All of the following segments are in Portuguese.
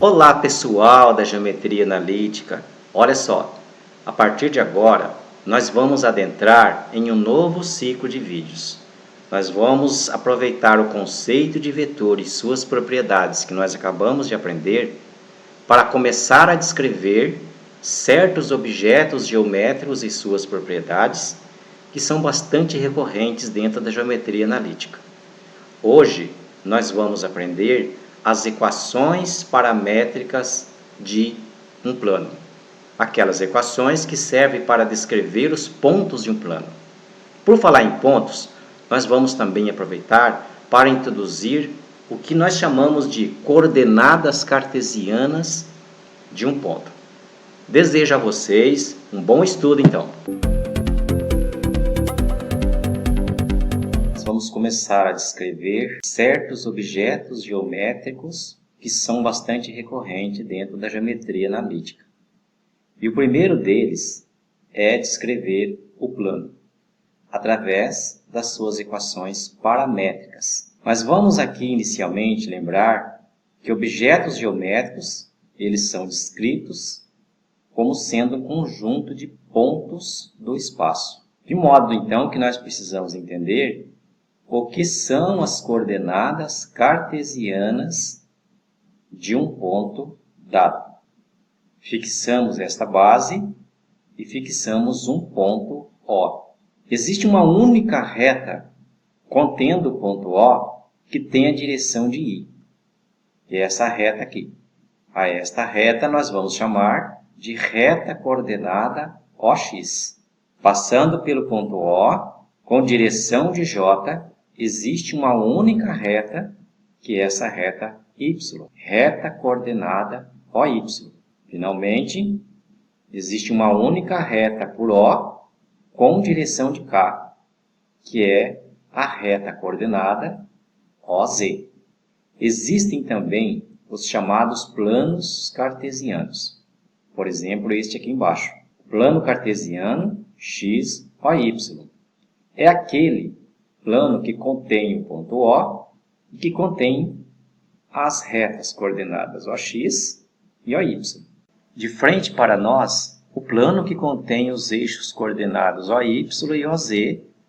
Olá pessoal da Geometria Analítica, olha só, a partir de agora nós vamos adentrar em um novo ciclo de vídeos. Nós vamos aproveitar o conceito de vetor e suas propriedades que nós acabamos de aprender para começar a descrever certos objetos geométricos e suas propriedades que são bastante recorrentes dentro da geometria analítica. Hoje nós vamos aprender as equações paramétricas de um plano. Aquelas equações que servem para descrever os pontos de um plano. Por falar em pontos, nós vamos também aproveitar para introduzir o que nós chamamos de coordenadas cartesianas de um ponto. Desejo a vocês um bom estudo então. Vamos começar a descrever certos objetos geométricos que são bastante recorrentes dentro da geometria analítica. E o primeiro deles é descrever o plano, através das suas equações paramétricas. Mas vamos aqui inicialmente lembrar que objetos geométricos, eles são descritos como sendo um conjunto de pontos do espaço. De modo então que nós precisamos entender o que são as coordenadas cartesianas de um ponto dado. Fixamos esta base e fixamos um ponto O. Existe uma única reta contendo o ponto O que tem a direção de I. E é essa reta aqui. A esta reta nós vamos chamar de reta coordenada OX. Passando pelo ponto O, com direção de J, existe uma única reta, que é essa reta Y, reta coordenada OY. Finalmente, existe uma única reta por O com direção de K, que é a reta coordenada OZ. Existem também os chamados planos cartesianos. Por exemplo, este aqui embaixo. Plano cartesiano X, OY. É aquele plano que contém o ponto O e que contém as retas coordenadas OX e OY. De frente para nós, o plano que contém os eixos coordenados OY e OZ,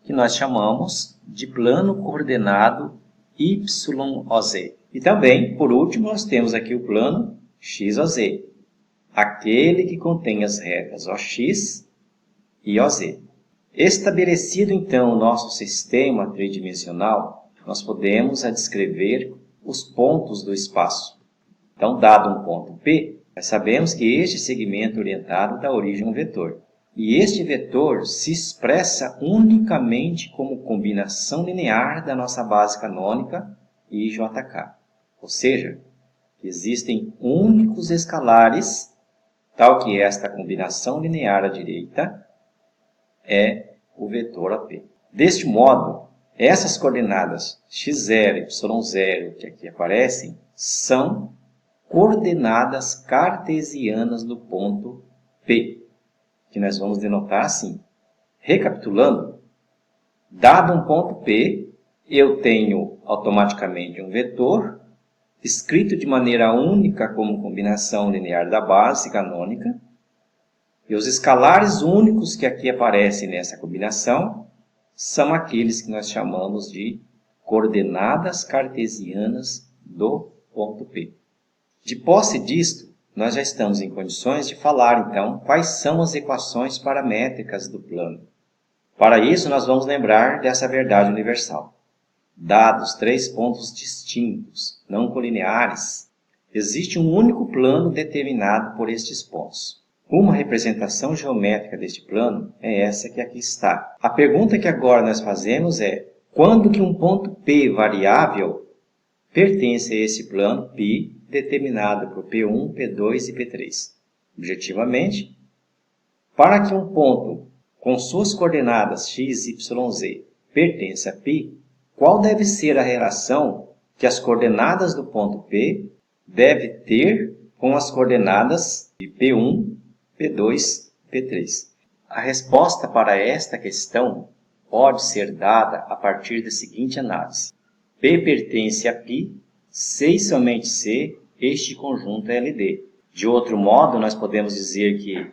que nós chamamos de plano coordenado YOZ. E também, por último, nós temos aqui o plano XOZ, aquele que contém as retas OX e OZ. Estabelecido então o nosso sistema tridimensional, nós podemos descrever os pontos do espaço. Então, dado um ponto P, nós sabemos que este segmento orientado dá origem a um vetor. E este vetor se expressa unicamente como combinação linear da nossa base canônica IJK. Ou seja, existem únicos escalares, tal que esta combinação linear à direita é o vetor AP. Deste modo, essas coordenadas x0 e y0 que aqui aparecem são coordenadas cartesianas do ponto P, que nós vamos denotar assim. Recapitulando, dado um ponto P, eu tenho automaticamente um vetor escrito de maneira única como combinação linear da base canônica. E os escalares únicos que aqui aparecem nessa combinação são aqueles que nós chamamos de coordenadas cartesianas do ponto P. De posse disto, nós já estamos em condições de falar, então, quais são as equações paramétricas do plano. Para isso, nós vamos lembrar dessa verdade universal. Dados três pontos distintos, não colineares, existe um único plano determinado por estes pontos. Uma representação geométrica deste plano é essa que aqui está. A pergunta que agora nós fazemos é: quando que um ponto P variável pertence a esse plano π determinado por P1, P2 e P3? Objetivamente, para que um ponto com suas coordenadas x, y, z pertença a π, qual deve ser a relação que as coordenadas do ponto P devem ter com as coordenadas de P1, P2, P3. A resposta para esta questão pode ser dada a partir da seguinte análise. P pertence a π, C e somente C este conjunto LD. De outro modo, nós podemos dizer que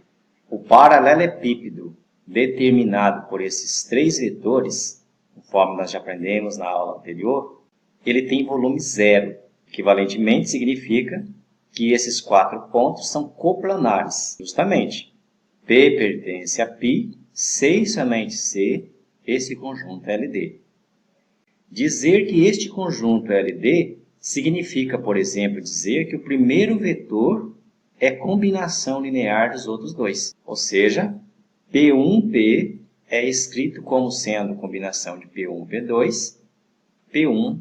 o paralelepípedo determinado por esses três vetores, conforme nós já aprendemos na aula anterior, ele tem volume zero. Equivalentemente, significa que esses 4 pontos são coplanares. Justamente, P pertence a π, C e somente C, esse conjunto LD. Dizer que este conjunto LD significa, por exemplo, dizer que o primeiro vetor é combinação linear dos outros dois. Ou seja, P1P é escrito como sendo combinação de P1, P2, P1,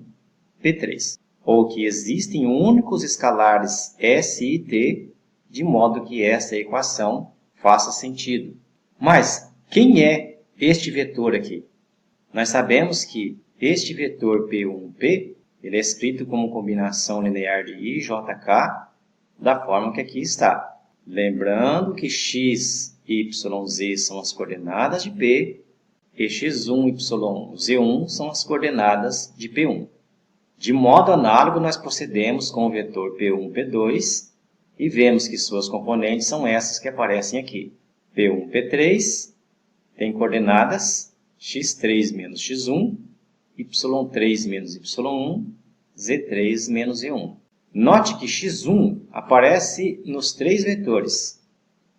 P3. Ou que existem únicos escalares S e T, de modo que essa equação faça sentido. Mas quem é este vetor aqui? Nós sabemos que este vetor P1P ele é escrito como combinação linear de I, J, K, da forma que aqui está. Lembrando que x, y, z são as coordenadas de P e x1, y, z1 são as coordenadas de P1. De modo análogo, nós procedemos com o vetor P1, P2 e vemos que suas componentes são essas que aparecem aqui. P1, P3 tem coordenadas x3 menos x1, y3 menos y1, z3 menos z1. Note que x1 aparece nos três vetores,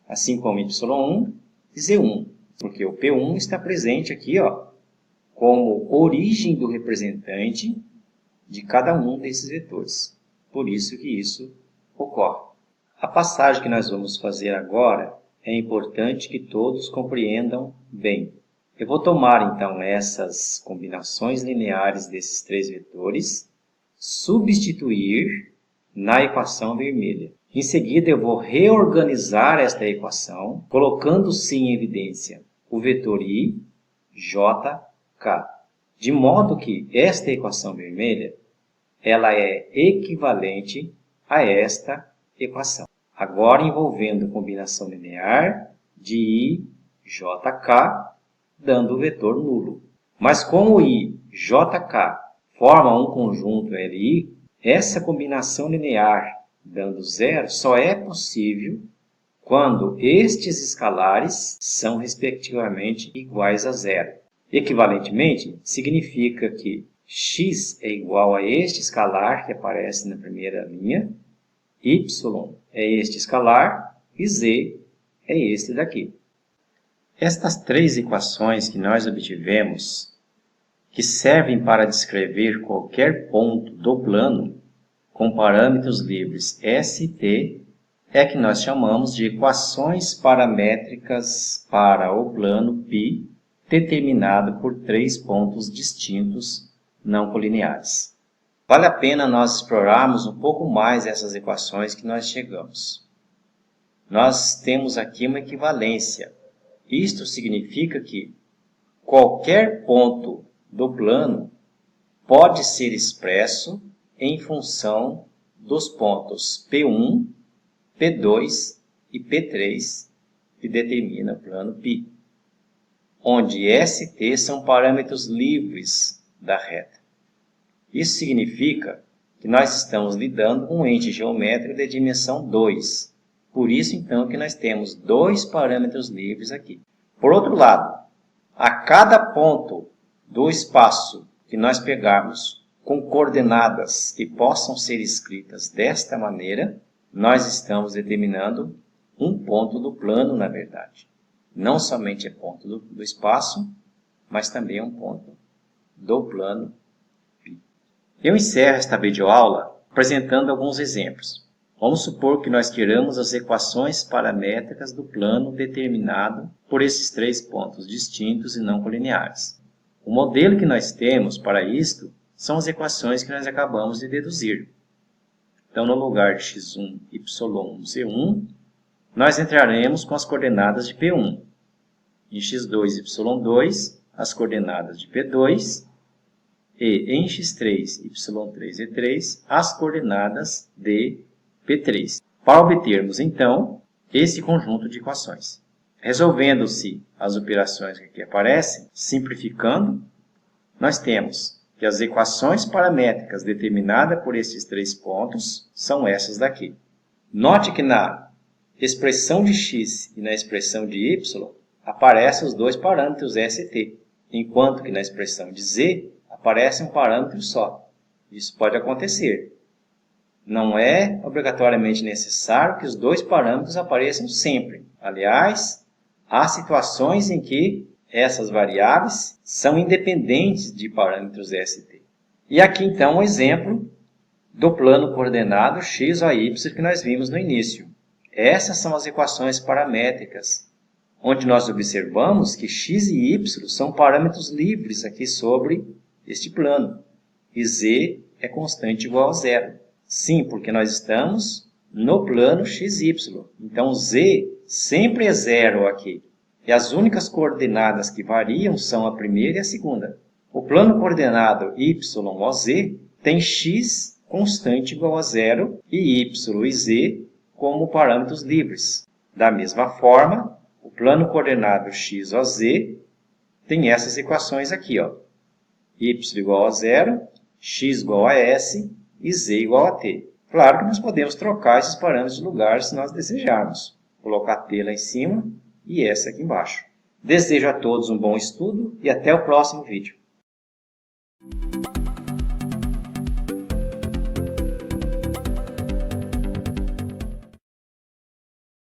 assim como y1 e z1, porque o P1 está presente aqui, como origem do representante de cada um desses vetores. Por isso que isso ocorre. A passagem que nós vamos fazer agora é importante que todos compreendam bem. Eu vou tomar, então, essas combinações lineares desses três vetores, substituir na equação vermelha. Em seguida, eu vou reorganizar esta equação, colocando sim em evidência o vetor I, J, K. De modo que esta equação vermelha ela é equivalente a esta equação. Agora envolvendo combinação linear de I, J, K, dando o vetor nulo. Mas como I, J, K formam um conjunto LI, essa combinação linear dando zero só é possível quando estes escalares são respectivamente iguais a zero. Equivalentemente, significa que x é igual a este escalar que aparece na primeira linha, y é este escalar e z é este daqui. Estas três equações que nós obtivemos, que servem para descrever qualquer ponto do plano com parâmetros livres S e T, é que nós chamamos de equações paramétricas para o plano π determinado por três pontos distintos não colineares. Vale a pena nós explorarmos um pouco mais essas equações que nós chegamos. Nós temos aqui uma equivalência. Isto significa que qualquer ponto do plano pode ser expresso em função dos pontos P1, P2 e P3 que determina o plano π, onde S e T são parâmetros livres da reta. Isso significa que nós estamos lidando com um ente geométrico de dimensão 2. Por isso, então, que nós temos dois parâmetros livres aqui. Por outro lado, a cada ponto do espaço que nós pegarmos com coordenadas que possam ser escritas desta maneira, nós estamos determinando um ponto do plano, na verdade. Não somente é ponto do espaço, mas também é um ponto do plano π. Eu encerro esta videoaula apresentando alguns exemplos. Vamos supor que nós queiramos as equações paramétricas do plano determinado por esses três pontos distintos e não colineares. O modelo que nós temos para isto são as equações que nós acabamos de deduzir. Então, no lugar de x1, y1, z1, nós entraremos com as coordenadas de P1. Em x2, y2, as coordenadas de P2. E em x3, y3 e 3, as coordenadas de P3. Para obtermos, então, esse conjunto de equações. Resolvendo-se as operações que aqui aparecem, simplificando, nós temos que as equações paramétricas determinadas por esses 3 pontos são essas daqui. Note que na expressão de x e na expressão de y aparecem os 2 parâmetros st, enquanto que na expressão de z aparece um parâmetro só. Isso pode acontecer. Não é obrigatoriamente necessário que os 2 parâmetros apareçam sempre. Aliás, há situações em que essas variáveis são independentes de parâmetros st. E aqui então um exemplo do plano coordenado x ou y que nós vimos no início. Essas são as equações paramétricas, onde nós observamos que x e y são parâmetros livres aqui sobre este plano, e z é constante igual a zero. Sim, porque nós estamos no plano xy, então z sempre é zero aqui. E as únicas coordenadas que variam são a primeira e a segunda. O plano coordenado y ou z tem x constante igual a zero e y e z como parâmetros livres. Da mesma forma, o plano coordenado x ou z tem essas equações aqui, ó. Y igual a zero, x igual a s e z igual a t. Claro que nós podemos trocar esses parâmetros de lugar se nós desejarmos. Colocar t lá em cima e essa aqui embaixo. Desejo a todos um bom estudo e até o próximo vídeo.